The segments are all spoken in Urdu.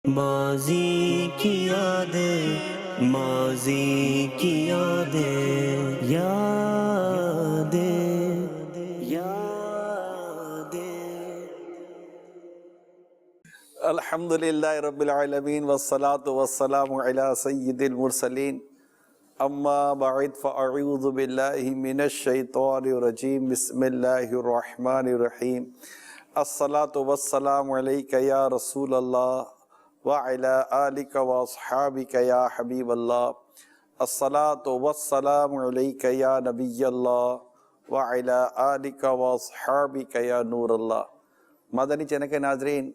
ماضی کی یادیں، ماضی کی یادیں، یادیں، یادیں۔ الحمدللہ رب العالمین والصلاة والسلام علی سید المرسلین، اما بعد فاعوذ باللہ من الشیطان الرجیم، بسم اللہ الرحمن الرحیم۔ الصلاة والسلام علیک یا رسول اللہ وعلی آلک واصحابک یا حبیب اللہ۔ الصلاة والسلام علیک یا نبی اللہ وعلی آلک واصحابک یا نور اللہ۔ مدنی چینل کے ناظرین،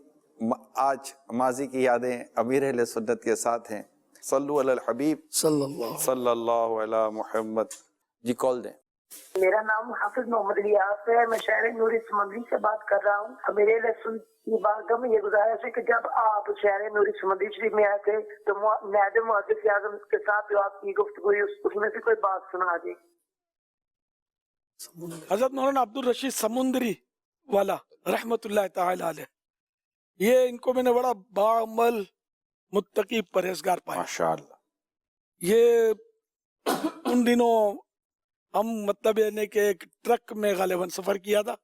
آج ماضی کی یادیں امیر اہل سنت کے ساتھ ہیں۔ صلو علی الحبیب صلی اللہ علی محمد۔ جی کال دیں۔ میرا نام حافظ محمد الیاس ہے، میں شہر نوری سمندری سے بات کر رہا ہوں۔ میرے لسن کی بارگاہ میں یہ گزارش ہے کہ جب آپ شہر نوری سمندری شریف میں آئے تھے تو نائب محدث اعظم کے ساتھ جو آپ کی گفتگو ہوئی اس میں سے کوئی بات سنا دیں۔ حضرت مولانا عبدالرشید سمندری والا رحمت اللہ تعالی علیہ، یہ ان کو میں نے بڑا باعمل متقی پرہیزگار پایا ماشاءاللہ۔ یہ ان دنوں ہم مطلب یعنی کہ ایک ٹرک میں غالباً سفر کیا تھا،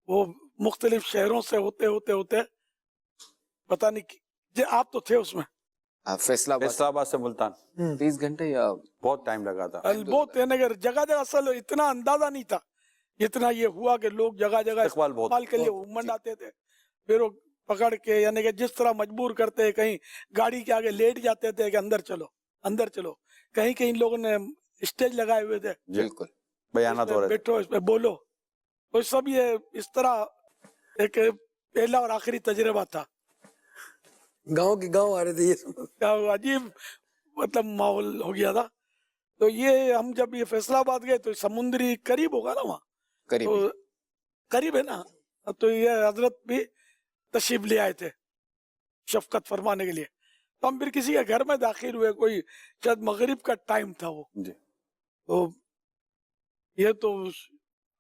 وہ مختلف شہروں سے ہوتے پتہ نہیں جی آپ تو تھے اس میں، فیصلہ آباد سے ملتان 30 گھنٹے یا بہت ٹائم لگا تھا۔ بہت یعنی کہ جگہ اصل اتنا اندازہ نہیں تھا، اتنا یہ ہوا کہ لوگ جگہ استقبال بہت کے لیے امنڈ آتے تھے، پھر وہ پکڑ کے یعنی کہ جس طرح مجبور کرتے کہیں گاڑی کے آگے لیٹ جاتے تھے کہ اندر چلو اندر چلو، کہیں لوگوں نے اسٹیج لگائے ہوئے تھے، بالکل اس بیانات ہو پہ رہے تھے۔ بیٹھو اس پہ بولو، تو سب یہ اس طرح ایک پہلا اور آخری تجربہ تھا۔ گاؤں کے گاؤں آ رہے تھے، یہ عجیب مطلب ماحول ہو گیا تھا۔ تو یہ ہم جب یہ فیصلہ آباد گئے تو سمندری قریب ہوگا نا وہاں، قریب تو قریب ہے نا، تو یہ حضرت بھی تشریف لے آئے تھے شفقت فرمانے کے لیے۔ تو ہم پھر کسی کے گھر میں داخل ہوئے، کوئی شاید مغرب کا ٹائم تھا وہ، جی تو یہ تو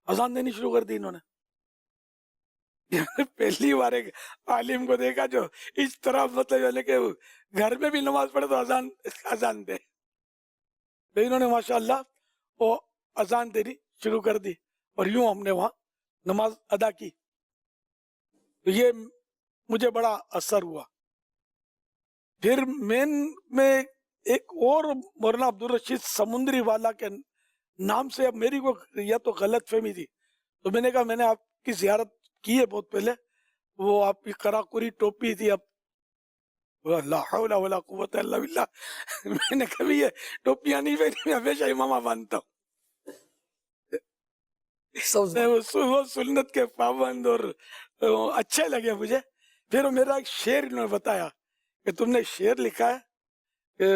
اذان دینی شروع کر دی انہوں نے۔ پہلی بار ایک عالم کو دیکھا جو اس طرح مطلب یعنی کہ گھر میں بھی نماز پڑھے تو اذان دے، تو انہوں نے ماشاءاللہ وہ اذان دینی شروع کر دی، اور یوں ہم نے وہاں نماز ادا کی۔ تو یہ مجھے بڑا اثر ہوا۔ پھر میں ایک اور مولانا عبدالرشید سمندری والا کے نام سے، اب میری کو یا تو غلط فہمی تھی، تو میں نے کہا میں نے آپ کی زیارت کی ہے بہت پہلے، وہ آپ کی کراکری ٹوپی تھی، اب لا حول ولا قوت الا باللہ، میں نے کبھی یہ ٹوپیاں نہیں پہنی، میں ہمیشہ امامہ باندھتا ہوں۔ وہ سنت کے پابند اور اچھے لگے مجھے۔ پھر میرا ایک شعر انہوں نے بتایا کہ تم نے شعر لکھا ہے کہ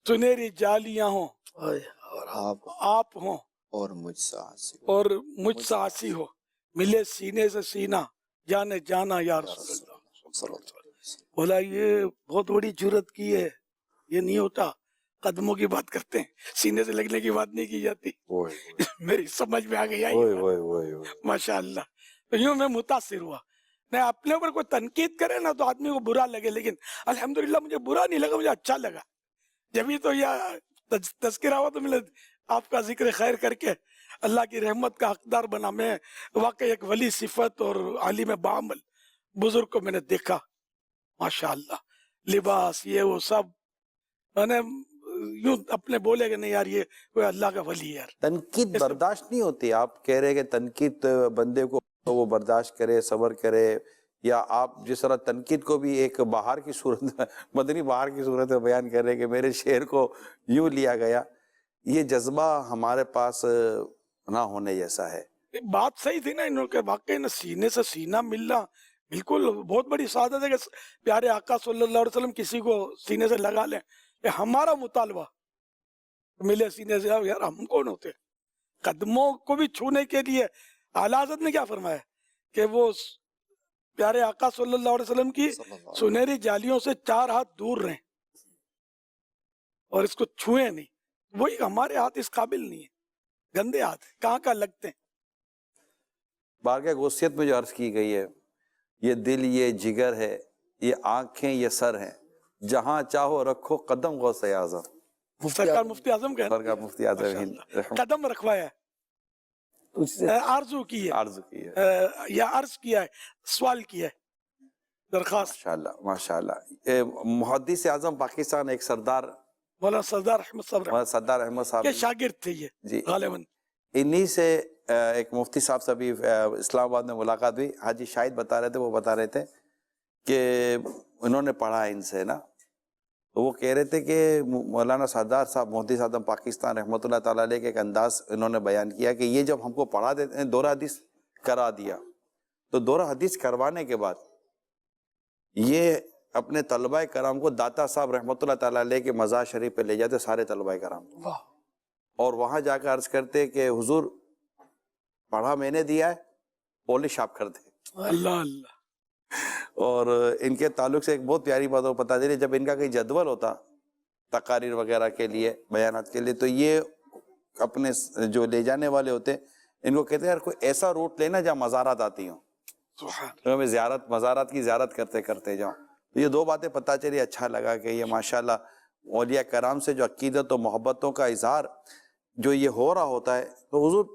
سنہری جالیاں ہوں اور آپ ہوں اور مجھ سے آسی اور مجھ سے آسی ہو، ملے سینے سے سینہ جانے جانا یا رسول اللہ۔ بولا یہ بہت بڑی جرت کی ہے، یہ نہیں ہوتا، قدموں کی بات کرتے ہیں، سینے سے لگنے کی بات نہیں کی جاتی۔ میری سمجھ میں آ گئی ماشاء اللہ۔ تو یوں میں متاثر ہوا۔ نہیں اپنے اوپر کوئی تنقید کرے نا تو آدمی کو برا لگے، لیکن الحمدللہ مجھے برا نہیں لگا، مجھے اچھا لگا۔ جبھی تو یہ تذکرہ ہوا تو میں آپ کا ذکر خیر کر کے اللہ کی رحمت کا حقدار بنا۔ میں واقعی ایک ولی صفت اور عالم بعمل بزرگ کو میں نے دیکھا، ماشاءاللہ، لباس یہ وہ سب، میں نے یوں اپنے بولے کہ نہیں یار یہ کوئی اللہ کا ولی ہے۔ تنقید برداشت نہیں ہوتی، آپ کہہ رہے کہ تنقید بندے کو وہ برداشت کرے، صبر کرے، یا آپ جس طرح تنقید کو بھی ایک بہار کی صورت مدنی بہار کی صورت میں بیان کر رہے کہ میرے شعر کو یوں لیا گیا، یہ جذبہ ہمارے پاس نہ ہونے جیسا ہے۔ بات صحیح تھی نا انہوں کے، واقعی نا سینے سے سینہ ملنا بالکل بہت بڑی سعادت ہے کہ پیارے آقا صلی اللہ علیہ وسلم کسی کو سینے سے لگا لیں۔ کہ ہمارا مطالبہ ملے سینے سے، یار ہم کون ہوتے قدموں کو بھی چھونے کے لیے؟ اعلیٰ حضرت نے کیا فرمایا کہ وہ پیارے آقا صلی اللہ علیہ وسلم کی سنہری جالیوں سے 4 ہاتھ دور رہیں اور اس کو چھوئیں نہیں۔ وہی ہمارے ہاتھ اس قابل نہیں ہے، گندے ہاتھ کہاں لگتے ہیں۔ بارگاہ غوثیت میں جو عرض کی گئی ہے، یہ دل، یہ جگر ہے، یہ آنکھیں، یہ سر ہیں، جہاں چاہو رکھو قدم غوث اعظم. سرکار مفتی اعظم کا سرکار مفتی اعظم ہند قدم رکھوایا ہے، اس سے آرزو کی ہے، عرض کی ہے. یا عرض کیا ہے، سوال کیا ہے، درخواست. ماشاءاللہ ماشاءاللہ. محدث اعظم پاکستان ایک سردار مولانا سردار احمد صاحب مولانا سردار احمد صاحب کے شاگرد تھے یہ جی، غالباً. انہی سے ایک مفتی صاحب سے بھی اسلام آباد میں ملاقات ہوئی. حاجی شاہد بتا رہے تھے، وہ بتا رہے تھے کہ انہوں نے پڑھا ان سے نا، تو وہ کہہ رہے تھے کہ مولانا سردار صاحب محدث اعظم پاکستان رحمۃ اللہ تعالیٰ علیہ کے ایک انداز انہوں نے بیان کیا کہ یہ جب ہم کو پڑھا دیتے ہیں، دورہ حدیث کرا دیا، تو دورہ حدیث کروانے کے بعد یہ اپنے طلبہ کرام کو داتا صاحب رحمۃ اللہ تعالیٰ علیہ کے مزار شریف پہ لے جاتے، سارے طلبہ کرام کو، اور وہاں جا کر عرض کرتے کہ حضور پڑھا میں نے دیا ہے، پولش آپ کر دیں. اللہ اللہ. اور ان کے تعلق سے ایک بہت پیاری بات اور پتا دے رہی، جب ان کا کوئی جدول ہوتا تقاریر وغیرہ کے لیے، بیانات کے لیے، تو یہ اپنے جو لے جانے والے ہوتے ان کو کہتے ہیں یار کوئی ایسا روٹ لینا جہاں مزارات آتی ہوں، تو ہمیں زیارت، مزارات کی زیارت کرتے کرتے جاؤں. تو یہ دو باتیں پتہ چلی، اچھا لگا کہ یہ ماشاءاللہ اولیاء کرام سے جو عقیدت و محبتوں کا اظہار جو یہ ہو رہا ہوتا ہے، تو حضور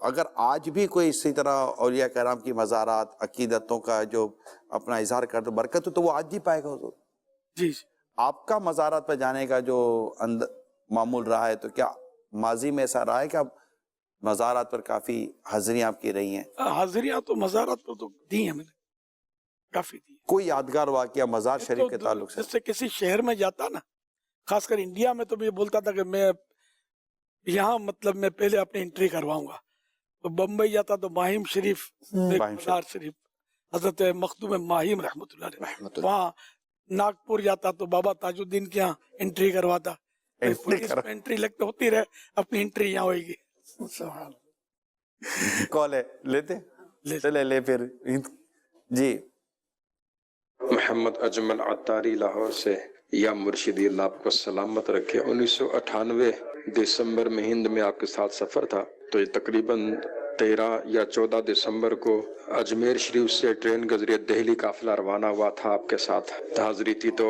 اگر آج بھی کوئی اسی طرح اولیاء کرام کی مزارات، عقیدتوں کا جو اپنا اظہار کرتے برکت ہو، تو وہ آج بھی پائے گا حضور. جی آپ کا مزارات پہ جانے کا جو معمول رہا ہے، تو کیا ماضی میں ایسا رہا ہے کہ آپ مزارات پر کافی حاضریاں آپ کی رہی ہیں؟ حاضریاں تو مزارات پر تو دی ہیں میں نے، کافی دی. کوئی یادگار واقعہ مزار شریف کے تعلق سے؟ جس سے کسی شہر میں جاتا نا، خاص کر انڈیا میں، تو میں بولتا تھا کہ میں یہاں مطلب میں پہلے اپنی انٹری کرواؤں گا. تو بمبئی جاتا تو ماہم شریف، مزار شریف حضرت مخدوم ماہم رحمۃ اللہ علیہ، وہاں ناگپور جاتا تو بابا تاج الدین کے یہاں انٹری کرواتا. پولیس میں انٹری لگتے ہوتی رہے، اپنی انٹری یہاں ہوئے گی. کال ہے، لیتے چلے لے پھر. جی محمد اجمل عطاری لاہور سے. یا مرشدی اللہ آپ کو سلامت رکھے. 1998 دسمبر میں ہند میں آپ کے ساتھ سفر تھا، تو یہ تقریباً 13 یا 14 دسمبر کو اجمیر شریف سے ٹرین کے ذریعے دہلی قافلہ روانہ ہوا تھا. آپ کے ساتھ حاضری تھی، تو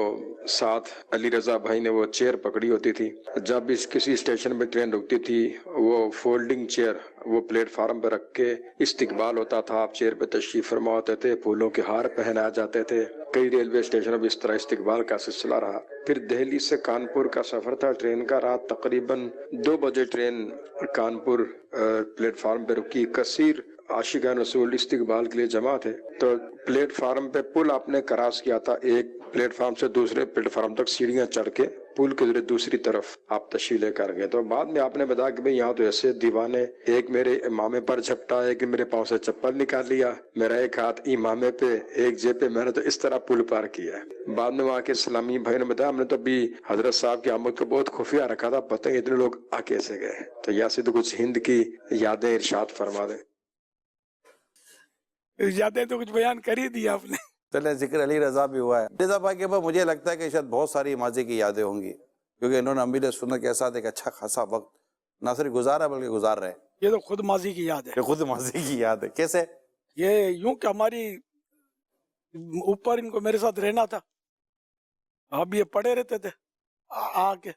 ساتھ علی رضا بھائی نے وہ چیئر پکڑی ہوتی تھی. جب بھی کسی اسٹیشن پہ ٹرین رکتی تھی، وہ فولڈنگ چیئر وہ پلیٹ فارم پہ رکھ کے استقبال ہوتا تھا. آپ چیئر پہ تشریف فرما ہوتے تھے، پھولوں کے ہار پہنائے جاتے تھے. کئی ریلوے اسٹیشنوں پہ اس طرح استقبال کا سلسلہ رہا. پھر دہلی سے کانپور کا سفر تھا ٹرین کا. رات تقریباً 2 بجے ٹرین کانپور پلیٹ فارم پہ رکی. کثیر عاشقان رسول استقبال کے لیے جمع تھے. تو پلیٹ فارم پہ پل آپ نے کراس کیا تھا، ایک پلیٹ فارم سے دوسرے پلیٹ فارم تک سیڑھیاں چڑھ کے پل کے ذریعے دوسری طرف آپ تشریف لے کر گئے. تو بعد میں آپ نے بتایا کہ بھئی یہاں تو ایسے دیوانے، ایک میرے امامے پر جھپٹا، ایک میرے پاؤں سے چپل نکال لیا، میرا ایک ہاتھ امامے پہ ایک جیب پہ، میں نے تو اس طرح پل پار کیا ہے. بعد میں وہاں کے اسلامی بھائی نے بتایا ہم نے تو ابھی حضرت صاحب کی آمد کو بہت خفیہ رکھا تھا، پتہ اتنے لوگ آ کیسے گئے. تو یہاں سے تو کچھ ہند کی یادیں ارشاد فرما دیں. یادیں تو کچھ بیان کر ہی دیا آپ نے. چلے ذکر علی رضا بھی ہوا ہے. رضا بھائی کے بعد مجھے لگتا ہے کہ شاید بہت ساری ماضی کی یادیں ہوں گی، کیونکہ انہوں نے امیر سنت کے ساتھ ایک اچھا خاصا وقت نہ صرف گزارا بلکہ گزار رہے. یہ تو خود ماضی کی یاد ہے. یہ خود ماضی کی یاد ہے. کیسے؟ یہ یوں کہ ہماری اوپر ان کو میرے ساتھ رہنا تھا، اب یہ پڑے رہتے تھے آ کے.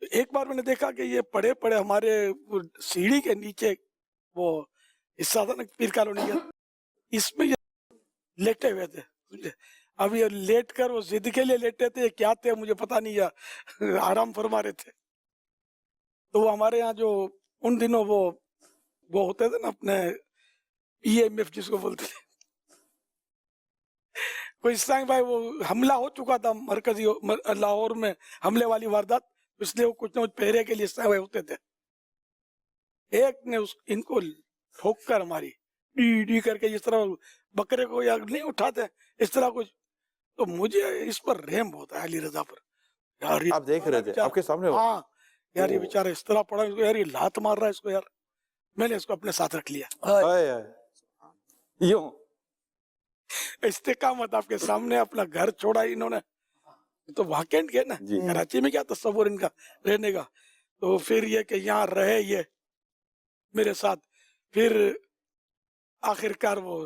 ایک بار میں نے دیکھا کہ یہ پڑے پڑے ہمارے سیڑھی کے نیچے وہ حصہ تھا نا پیر کالونی کا، اس میں یہ لیٹے ہوئے تھے. اب یہ لیٹ کر وہ ضد کے لیے لیٹے تھے، کیا تھے مجھے پتا نہیں، یا آرام فرما رہے تھے. تو وہ ہمارے یہاں جو ان دنوں وہ ہوتے تھے نا اپنے EMF جس کو بولتے تھے، کوئی اسلام بھائی وہ حملہ ہو چکا تھا مرکزی لاہور میں، حملے والی واردات، اس لیے وہ کچھ نہ کچھ پہرے کے لیے اسلام بھائی ہوتے تھے. ایک نے ان کو ٹھوک کر ہماری ڈی ڈی کر کے، جس طرح بکرے کو یا نہیں اٹھاتے اس طرح کچھ. تو مجھے اس پر رحم بہت ہے علی رضا پر. یار آپ دیکھ رہے تھے آپ کے سامنے؟ ہاں یار یہ بیچارہ اس طرح پڑا، اس کو یار یہ لات مار رہا ہے اس کو. یار میں نے اس کو اپنے ساتھ رکھ لیا. یوں استقامت آپ کے سامنے، اپنا گھر چھوڑا انہوں نے. تو واقعی کے نا کراچی میں کیا تصور ان کا رہنے کا. تو پھر یہ کہ یہاں رہے یہ میرے ساتھ، پھر آخر کار وہ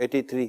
83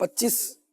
25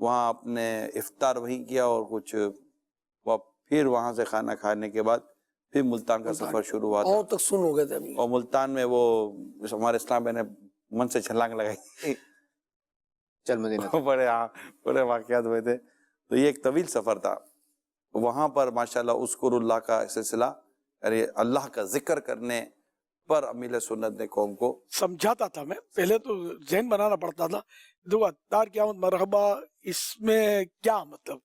وہاں آپ نے افطار وہیں کیا اور کچھ پھر وہاں سے کھانا کھانے کے بعد پھر ملتان کا سفر شروع ہوا پاؤں تھا، تک سن ہو گئے تھے ابھی. اور ملتان میں وہ ہمارے اسلام میں نے من سے چھلانگ لگائی چل مدینہ بڑے واقعات ہوئے تھے. تو یہ ایک طویل سفر تھا. وہاں پر ماشاءاللہ اذکر اللہ کا سلسلہ، یعنی اللہ کا ذکر کرنے پر امیل سنت نے قوم کو سمجھاتا تھا. میں پہلے تو ذہن بنانا پڑتا تھا، دو اتار قیامت مرحبا، اس میں کیا مطلب،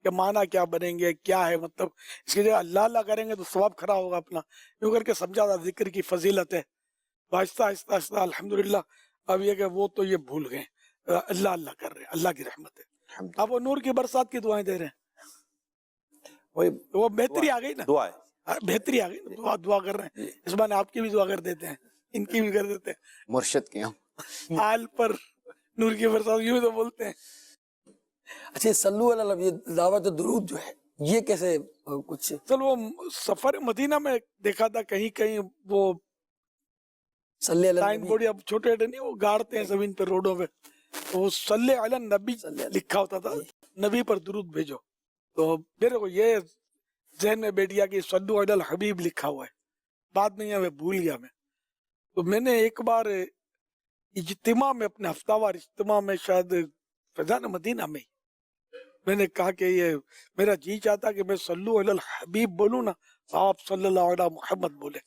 کہ معنی کیا بنیں گے، کیا ہے مطلب، اس کی جگہ اللہ اللہ کریں گے تو ثواب کھڑا ہوگا اپنا، یوں کر کے سمجھاتا. ذکر کی فضیلت ہے. آہستہ آہستہ آہستہ الحمدللہ اب یہ کہ وہ تو یہ بھول گئے، اللہ اللہ کر رہے ہیں، اللہ کی رحمت ہے. اب وہ نور کی برسات کی دعائیں دے رہے ہیں. وہ بہتری آ گئی نا، دعا ہے. بہتری آ گئی نا. دعا کر رہے ہیں. اس بار آپ کی بھی دعا کر دیتے ہیں، ان کی بھی کر دیتے ہیں. مرشد کے ہوں. آل پر نور کی برسات یوں تو بولتے ہیں. اچھا صلو علی النبی، دعوت درود جو ہے یہ کیسے کچھ؟ چل وہ سفر مدینہ میں دیکھا تھا کہیں کہیں وہ صلی علی سائن النبی، بورڈ یا چھوٹے نہیں وہ گاڑتے ہیں زمین پہ روڈوں پہ، تو وہ صلی علی النبی لکھا ہوتا تھا، نبی پر درود بھیجو. تو میرے کو یہ ذہن میں بیٹھ گیا کہ صلو علی الحبیب لکھا ہوا ہے. بعد میں یہ میں بھول گیا میں. تو میں نے ایک بار اجتماع میں، اپنے ہفتہ وار اجتماع میں، شاید فیضان مدینہ میں میں نے کہا کہ یہ میرا جی چاہتا کہ میں صلو علی الحبیب بولوں نا، آپ صلی اللہ علیہ محمد بولے،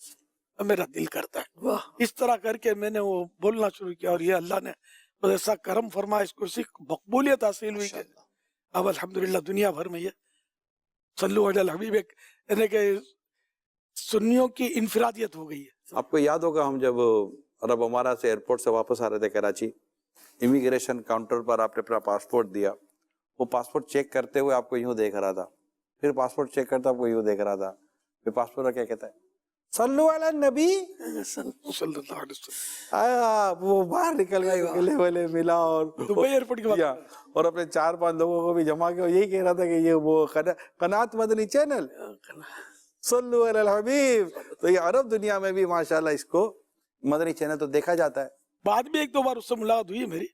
میرا دل کرتا ہے. واہ، اس طرح کر کے میں نے وہ بولنا شروع کیا، اور یہ اللہ نے بس ایسا کرم فرمایا، اس کو اسی مقبولیت حاصل ہوئی کہ اب الحمدللہ دنیا بھر میں یہ صلو علی الحبیب ایک یعنی کہ سنیوں کی انفرادیت ہو گئی ہے. آپ کو یاد ہوگا ہم جب عرب امارہ سے ایئرپورٹ سے واپس آ رہے تھے کراچی، امیگریشن کاؤنٹر پر آپ نے اپنا پاسپورٹ دیا. وہ پاسپورٹ چیک کرتے ہوئے آپ کو یوں دیکھ رہا تھا، پھر پاسپورٹ چیک کرتا آپ کو یوں دیکھ رہا تھا، پھر پاسپورٹ کیا کہتا ہے، صلو علی النبی. صلی اللہ علیہ وسلم. وہ باہر نکل گئے، ملے والے ملا، اور دبئی ایئرپورٹ کی بات کیا، اور اپنے 4-5 لوگوں کو بھی جمع کیا، یہی کہہ رہا تھا کہ یہ وہ قنات مدنی چینل صلو علی الحبیب. تو یہ عرب دنیا میں بھی ماشاءاللہ اس کو مدنی چینل تو دیکھا جاتا ہے. بعد میں ایک دو بار اس سے ملاقات ہوئی ہے میری،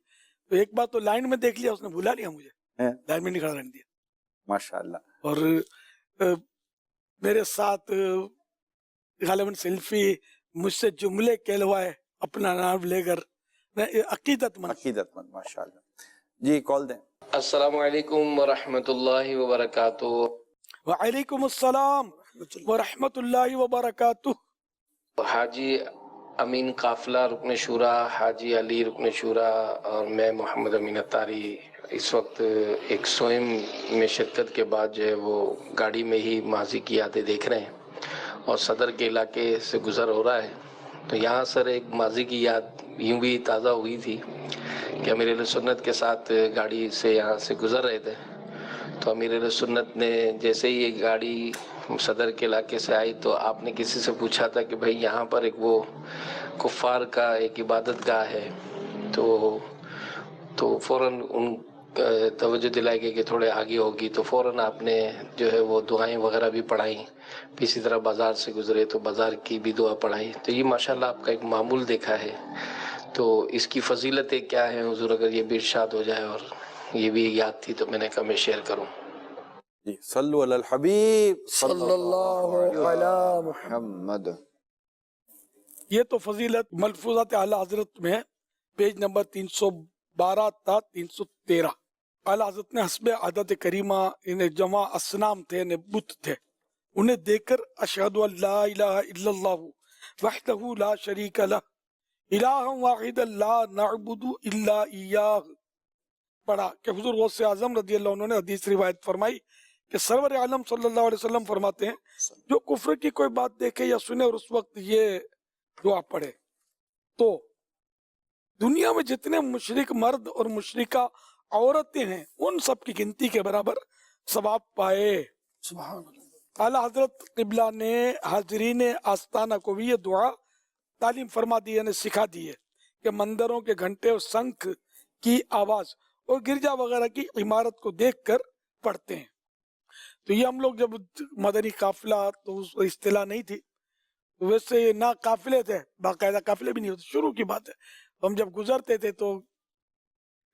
تو ایک بار تو لائن میں دیکھ لیا، اس نے بھلا لیا مجھے، لائن میں نہیں کھڑا رہنے دیا. ماشاءاللہ. اور میرے ساتھ غالباً سیلفی مجھ سے جملے کہلوائے اپنا نام لے کر، عقیدت مند. ماشاءاللہ. جی کال دیں. السلام علیکم ورحمۃ اللہ وبرکاتہ. وعلیکم السلام ورحمۃ اللہ وبرکاتہ. حاجی امین قافلہ رکن شورا، حاجی علی رکن شورا، اور میں محمد امین اتاری اس وقت ایک سوئم میں شرکت کے بعد جو ہے وہ گاڑی میں ہی ماضی کی یادیں دیکھ رہے ہیں، اور صدر کے علاقے سے گزر ہو رہا ہے. تو یہاں سر ایک ماضی کی یاد یوں بھی تازہ ہوئی تھی کہ امیر اہل سنت کے ساتھ گاڑی سے یہاں سے گزر رہے تھے. تو امیر اہل سنت نے جیسے ہی یہ گاڑی صدر کے علاقے سے آئی تو آپ نے کسی سے پوچھا تھا کہ بھائی یہاں پر ایک وہ کفار کا ایک عبادت گاہ ہے. تو فوراً ان توجہ دلائی گئی کہ تھوڑے آگے ہوگی. تو فوراً آپ نے جو ہے وہ دعائیں وغیرہ بھی پڑھائیں. اسی طرح بازار سے گزرے تو بازار کی بھی دعا پڑھائی. تو یہ ماشاءاللہ آپ کا ایک معمول دیکھا ہے. تو اس کی فضیلتیں کیا ہیں حضور، اگر یہ بھی ارشاد ہو جائے، اور یہ بھی یاد تھی تو میں نے کہا میں شیئر کروں. جی صلو علی الحبیب صلی اللہ علی محمد. یہ تو فضیلت ملفوظات اعلیٰ حضرت میں ہے، پیج نمبر 312 تا 313. اعلیٰ حضرت نے حسب عادت کریمہ انہیں جمع اسنام تھے، انہیں بت تھے، انہیں دیکھ کر اشہد ان لا الہ الا اللہ وحدہ لا شریک لہ الہ واحد لا نعبد الا ایاہ پڑھا کہ حضور غوث اعظم رضی اللہ عنہ نے حدیث روایت فرمائی کہ سرور عالم صلی اللہ علیہ وسلم فرماتے ہیں جو کفر کی کوئی بات دیکھے یا سنے اور اس وقت یہ دعا پڑھے تو دنیا میں جتنے مشرک مرد اور مشرکہ عورتیں ہیں ان سب کی گنتی کے برابر ثواب پائے. سبحان اللہ. اعلیٰ حضرت قبلہ نے حاضرین آستانہ کو بھی یہ دعا تعلیم فرما دی، یعنی سکھا دی ہے کہ مندروں کے گھنٹے اور شنکھ کی آواز اور گرجا وغیرہ کی عمارت کو دیکھ کر پڑھتے ہیں. تو یہ ہم لوگ جب مدنی قافلہ تو اس اصطلاح نہیں تھی، ویسے نہ قافلے تھے، باقاعدہ قافلے بھی نہیں ہوتے، شروع کی بات ہے. ہم جب گزرتے تھے تو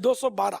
212,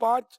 5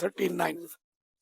39।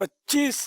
25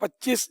25